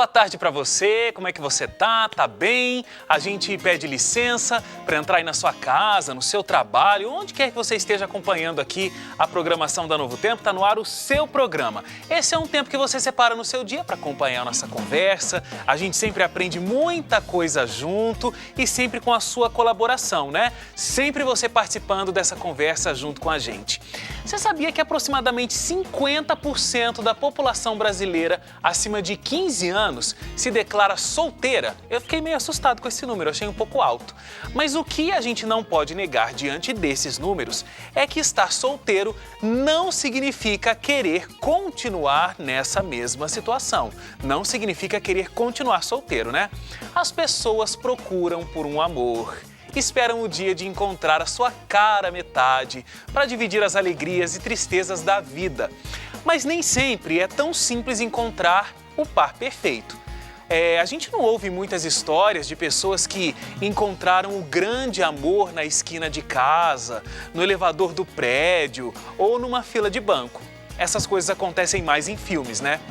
boa tarde para você. Como é que você tá? Tá bem? A gente pede licença para entrar aí na sua casa, no seu trabalho, onde quer que você esteja acompanhando aqui a programação da Novo Tempo. Tá no ar o seu programa. Esse é um tempo que você separa no seu dia para acompanhar a nossa conversa. A gente sempre aprende muita coisa junto e sempre com a sua colaboração, né? Sempre você participando dessa conversa junto com a gente. Você sabia que aproximadamente 50% da população brasileira acima de 15 anos se declara solteira? Eu fiquei meio assustado com esse número, achei um pouco alto. Mas o que a gente não pode negar diante desses números é que estar solteiro não significa querer continuar nessa mesma situação. Não significa querer continuar solteiro, né? As pessoas procuram por um amor. Esperam o dia de encontrar a sua cara metade para dividir as alegrias e tristezas da vida. Mas nem sempre é tão simples encontrar o par perfeito. A gente não ouve muitas histórias de pessoas que encontraram o grande amor na esquina de casa, no elevador do prédio ou numa fila de banco. Essas coisas acontecem mais em filmes, né?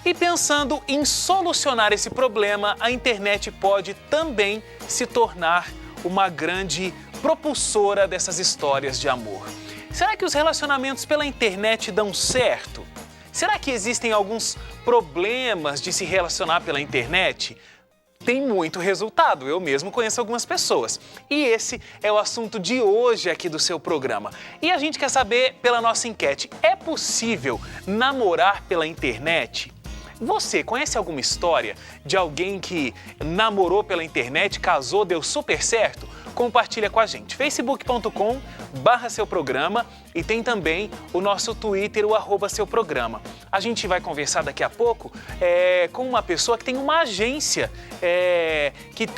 E pensando em solucionar esse problema, a internet pode também se tornar uma grande propulsora dessas histórias de amor. Será que os relacionamentos pela internet dão certo? Será que existem alguns problemas de se relacionar pela internet? Tem muito resultado, eu mesmo conheço algumas pessoas. E esse é o assunto de hoje aqui do seu programa. E a gente quer saber pela nossa enquete, é possível namorar pela internet? Você conhece alguma história de alguém que namorou pela internet, casou, deu super certo? Compartilha com a gente, facebook.com/seuprograma e tem também o nosso Twitter, o @seuprograma. A gente vai conversar daqui a pouco com uma pessoa que tem uma agência que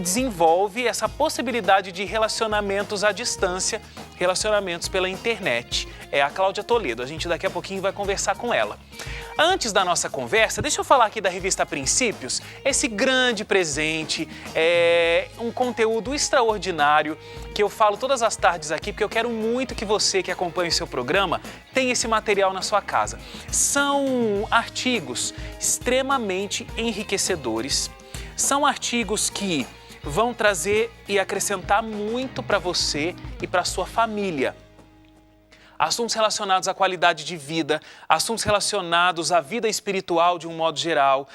desenvolve essa possibilidade de relacionamentos à distância, relacionamentos pela internet. É a Cláudia Toledo, a gente daqui a pouquinho vai conversar com ela. Antes da nossa conversa, deixa eu falar aqui da revista Princípios, esse grande presente, um conteúdo extraordinário que eu falo todas as tardes aqui, porque eu quero muito que você que acompanha o seu programa tenha esse material na sua casa. São artigos extremamente enriquecedores, são artigos que vão trazer e acrescentar muito para você e para a sua família. Assuntos relacionados à qualidade de vida, assuntos relacionados à vida espiritual de um modo geral,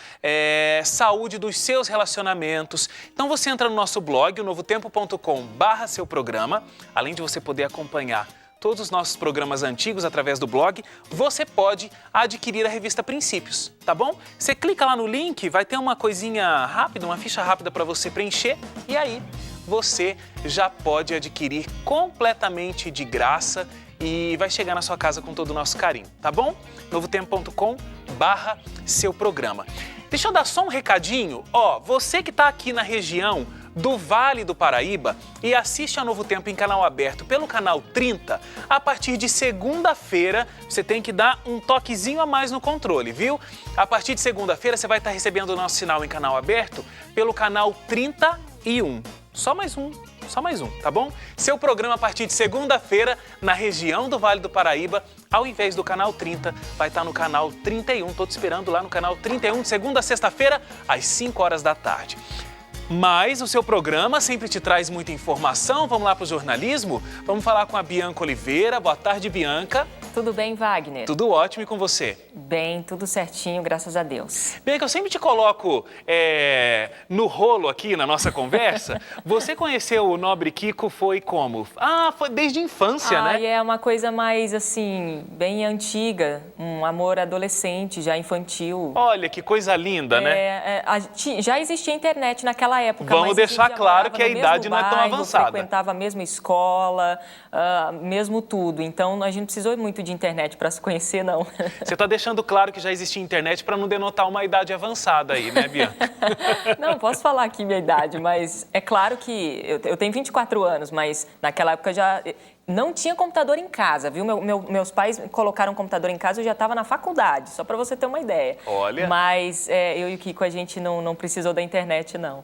saúde dos seus relacionamentos. Então você entra no nosso blog, o novotempo.com/seuprograma, além de você poder acompanhar todos os nossos programas antigos através do blog, você pode adquirir a revista Princípios, tá bom? Você clica lá no link, vai ter uma coisinha rápida, uma ficha rápida para você preencher e aí você já pode adquirir completamente de graça e vai chegar na sua casa com todo o nosso carinho, tá bom? novotempo.com/seuprograma. Deixa eu dar só um recadinho, você que está aqui na região do Vale do Paraíba e assiste a Novo Tempo em canal aberto pelo canal 30, a partir de segunda-feira você tem que dar um toquezinho a mais no controle, viu? A partir de segunda-feira você vai estar recebendo o nosso sinal em canal aberto pelo canal 31. Só mais um, tá bom? Seu programa a partir de segunda-feira na região do Vale do Paraíba, ao invés do canal 30, vai estar no canal 31. Tô te esperando lá no canal 31 de segunda a sexta-feira, às 5 horas da tarde. Mas o seu programa sempre te traz muita informação. Vamos lá para o jornalismo? Vamos falar com a Bianca Oliveira. Boa tarde, Bianca. Tudo bem, Wagner? Tudo ótimo e com você? Bem, tudo certinho, graças a Deus. Bianca, eu sempre te coloco no rolo aqui na nossa conversa. Você conheceu o Nobre Kiko foi como? Foi desde a infância, né? É uma coisa mais, assim, bem antiga. Um amor adolescente, já infantil. Olha, que coisa linda, né? Já existia internet naquela época. Vamos deixar claro que a idade não é tão avançada. Frequentava a mesma escola, mesmo tudo. Então, a gente precisou muito de internet para se conhecer, não. Você está deixando claro que já existia internet para não denotar uma idade avançada aí, né, Bianca? Não, posso falar aqui minha idade, mas é claro que eu tenho 24 anos, mas naquela época já não tinha computador em casa, viu? Meus pais colocaram computador em casa, eu já estava na faculdade, só para você ter uma ideia. Olha. Mas eu e o Kiko, a gente não precisou da internet, não.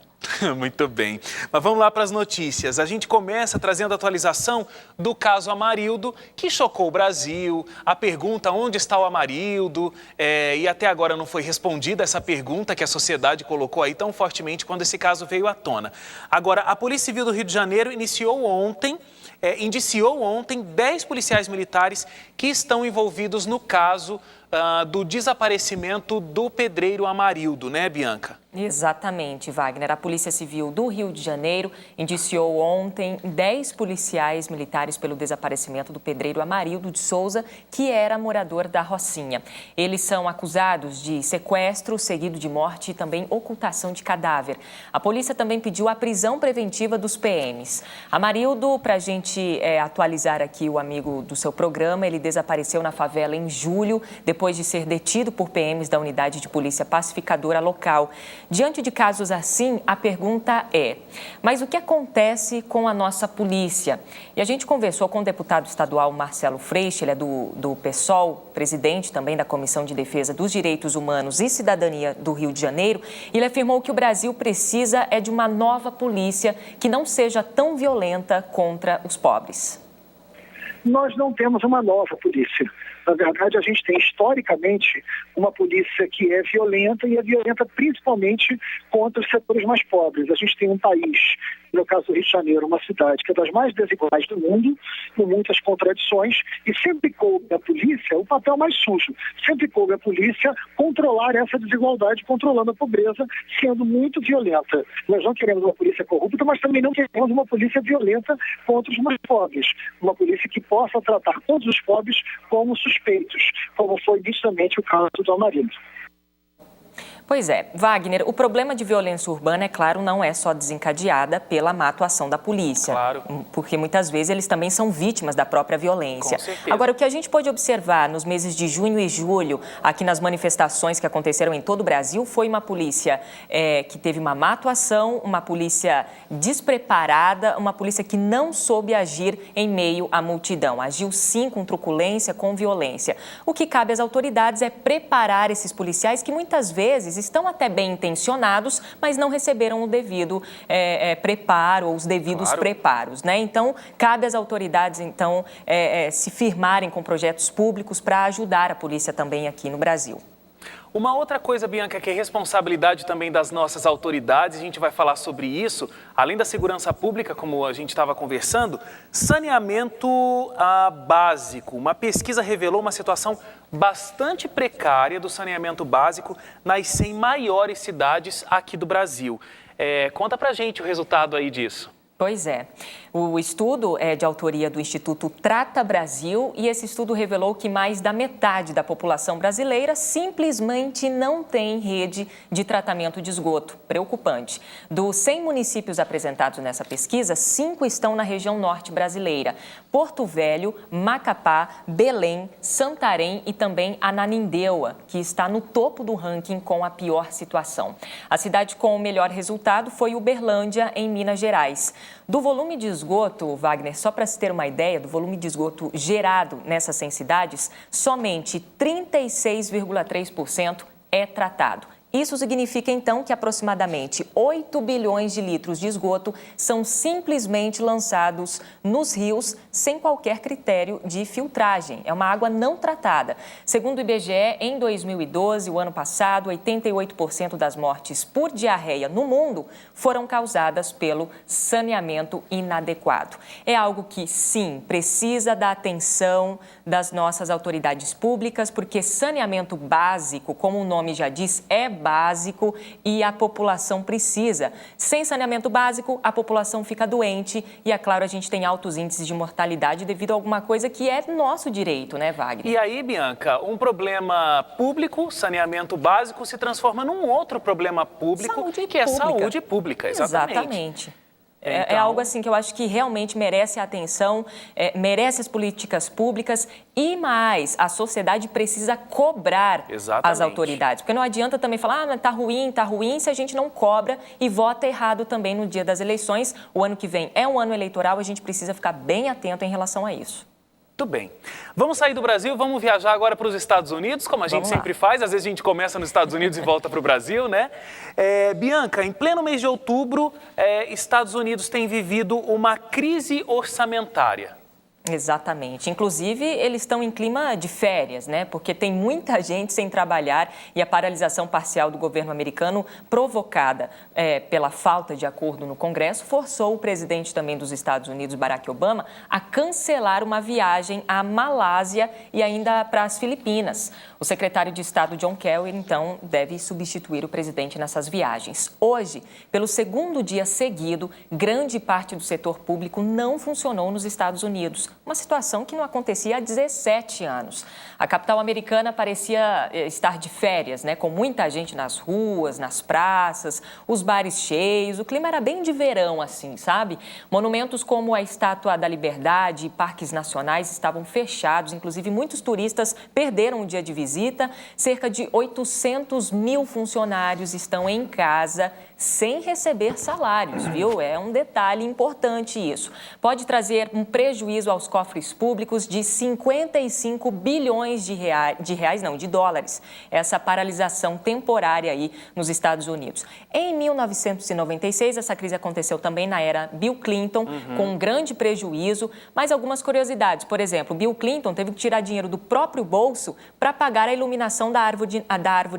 Muito bem. Mas vamos lá para as notícias. A gente começa trazendo a atualização do caso Amarildo, que chocou o Brasil. A pergunta onde está o Amarildo, e até agora não foi respondida essa pergunta que a sociedade colocou aí tão fortemente quando esse caso veio à tona. Agora, a Polícia Civil do Rio de Janeiro indiciou ontem 10 policiais militares que estão envolvidos no caso do desaparecimento do pedreiro Amarildo, né, Bianca? Exatamente, Wagner. A Polícia Civil do Rio de Janeiro indiciou ontem 10 policiais militares pelo desaparecimento do pedreiro Amarildo de Souza, que era morador da Rocinha. Eles são acusados de sequestro, seguido de morte e também ocultação de cadáver. A polícia também pediu a prisão preventiva dos PMs. Amarildo, para a gente atualizar aqui o amigo do seu programa, ele desapareceu na favela em julho, depois de ser detido por PMs da Unidade de Polícia Pacificadora local. Diante de casos assim, a pergunta é: mas o que acontece com a nossa polícia? E a gente conversou com o deputado estadual Marcelo Freixo, ele é do PSOL, presidente também da Comissão de Defesa dos Direitos Humanos e Cidadania do Rio de Janeiro, e ele afirmou que o Brasil precisa de uma nova polícia que não seja tão violenta contra os pobres. Nós não temos uma nova polícia. Na verdade, a gente tem historicamente uma polícia que é violenta e é violenta principalmente contra os setores mais pobres. A gente tem um país, no caso do Rio de Janeiro, uma cidade que é das mais desiguais do mundo, com muitas contradições, e sempre coube à polícia o papel mais sujo. Sempre coube à polícia controlar essa desigualdade, controlando a pobreza, sendo muito violenta. Nós não queremos uma polícia corrupta, mas também não queremos uma polícia violenta contra os mais pobres. Uma polícia que possa tratar todos os pobres como suspeitos, como foi justamente o caso do Amarildo. Pois é, Wagner, o problema de violência urbana, é claro, não é só desencadeada pela má atuação da polícia. Claro. Porque muitas vezes eles também são vítimas da própria violência. Com certeza. Agora, o que a gente pôde observar nos meses de junho e julho, aqui nas manifestações que aconteceram em todo o Brasil, foi uma polícia que teve uma má atuação, uma polícia despreparada, uma polícia que não soube agir em meio à multidão. Agiu sim com truculência, com violência. O que cabe às autoridades é preparar esses policiais que muitas vezes estão até bem intencionados, mas não receberam o devido preparo ou os devidos preparos, né? Então, cabe às autoridades, então, se firmarem com projetos públicos para ajudar a polícia também aqui no Brasil. Uma outra coisa, Bianca, que é responsabilidade também das nossas autoridades, a gente vai falar sobre isso, além da segurança pública, como a gente estava conversando, saneamento básico. Uma pesquisa revelou uma situação bastante precária do saneamento básico nas 100 maiores cidades aqui do Brasil. Conta pra gente o resultado aí disso. Pois é. O estudo é de autoria do Instituto Trata Brasil e esse estudo revelou que mais da metade da população brasileira simplesmente não tem rede de tratamento de esgoto. Preocupante. Dos 100 municípios apresentados nessa pesquisa, 5 estão na região norte brasileira: Porto Velho, Macapá, Belém, Santarém e também Ananindeua, que está no topo do ranking com a pior situação. A cidade com o melhor resultado foi Uberlândia, em Minas Gerais. Do volume de esgoto, Wagner, só para se ter uma ideia, do volume de esgoto gerado nessas 100 cidades, somente 36,3% é tratado. Isso significa, então, que aproximadamente 8 bilhões de litros de esgoto são simplesmente lançados nos rios sem qualquer critério de filtragem. É uma água não tratada. Segundo o IBGE, em 2012, o ano passado, 88% das mortes por diarreia no mundo foram causadas pelo saneamento inadequado. É algo que, sim, precisa da atenção das nossas autoridades públicas, porque saneamento básico, como o nome já diz, é básico e a população precisa. Sem saneamento básico, a população fica doente e, é claro, a gente tem altos índices de mortalidade devido a alguma coisa que é nosso direito, né, Wagner? E aí, Bianca, um problema público, saneamento básico, se transforma num outro problema público, que é saúde pública. Exatamente. É algo assim que eu acho que realmente merece a atenção, merece as políticas públicas e mais, a sociedade precisa cobrar as autoridades. Porque não adianta também falar, tá ruim, se a gente não cobra e vota errado também no dia das eleições. O ano que vem é um ano eleitoral, a gente precisa ficar bem atento em relação a isso. Muito bem. Vamos sair do Brasil, vamos viajar agora para os Estados Unidos, como a gente sempre faz. Às vezes a gente começa nos Estados Unidos e volta para o Brasil, né? Bianca, em pleno mês de outubro, Estados Unidos tem vivido uma crise orçamentária. Exatamente. Inclusive, eles estão em clima de férias, né? Porque tem muita gente sem trabalhar e a paralisação parcial do governo americano, provocada pela falta de acordo no Congresso, forçou o presidente também dos Estados Unidos, Barack Obama, a cancelar uma viagem à Malásia e ainda para as Filipinas. O secretário de Estado, John Kerry, então, deve substituir o presidente nessas viagens. Hoje, pelo segundo dia seguido, grande parte do setor público não funcionou nos Estados Unidos. Uma situação que não acontecia há 17 anos. A capital americana parecia estar de férias, né? Com muita gente nas ruas, nas praças, os bares cheios. O clima era bem de verão, assim, sabe? Monumentos como a Estátua da Liberdade e parques nacionais estavam fechados. Inclusive, muitos turistas perderam o dia de visita. Cerca de 800 mil funcionários estão em casa sem receber salários, viu? É um detalhe importante isso. Pode trazer um prejuízo aos cofres públicos de 55 bilhões de dólares, essa paralisação temporária aí nos Estados Unidos. Em 1996, essa crise aconteceu também na era Bill Clinton, com um grande prejuízo, mas algumas curiosidades. Por exemplo, Bill Clinton teve que tirar dinheiro do próprio bolso para pagar a iluminação da árvore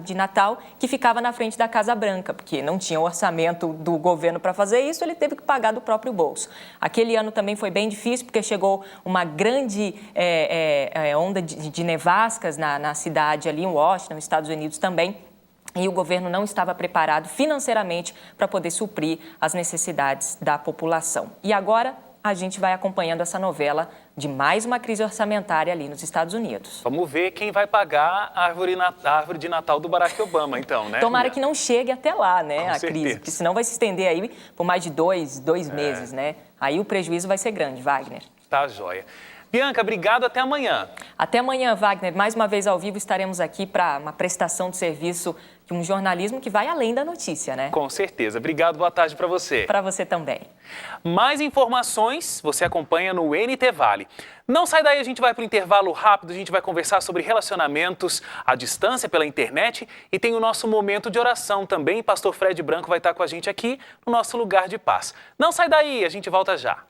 de Natal que ficava na frente da Casa Branca, porque não tinha orçamento do governo para fazer isso, ele teve que pagar do próprio bolso. Aquele ano também foi bem difícil, porque chegou uma grande onda de nevascas na cidade ali em Washington, nos Estados Unidos também, e o governo não estava preparado financeiramente para poder suprir as necessidades da população. E agora a gente vai acompanhando essa novela de mais uma crise orçamentária ali nos Estados Unidos. Vamos ver quem vai pagar a árvore de Natal do Barack Obama, então, né? Tomara que não chegue até lá, né, Com a certeza. crise, porque senão vai se estender aí por mais de dois meses, né? Aí o prejuízo vai ser grande, Wagner. Tá joia. Bianca, obrigado, até amanhã. Até amanhã, Wagner. Mais uma vez ao vivo estaremos aqui para uma prestação de serviço de um jornalismo que vai além da notícia, né? Com certeza. Obrigado, boa tarde para você. Para você também. Mais informações você acompanha no NT Vale. Não sai daí, a gente vai para o intervalo rápido, a gente vai conversar sobre relacionamentos à distância pela internet e tem o nosso momento de oração também. Pastor Fred Branco vai estar com a gente aqui no nosso lugar de paz. Não sai daí, a gente volta já.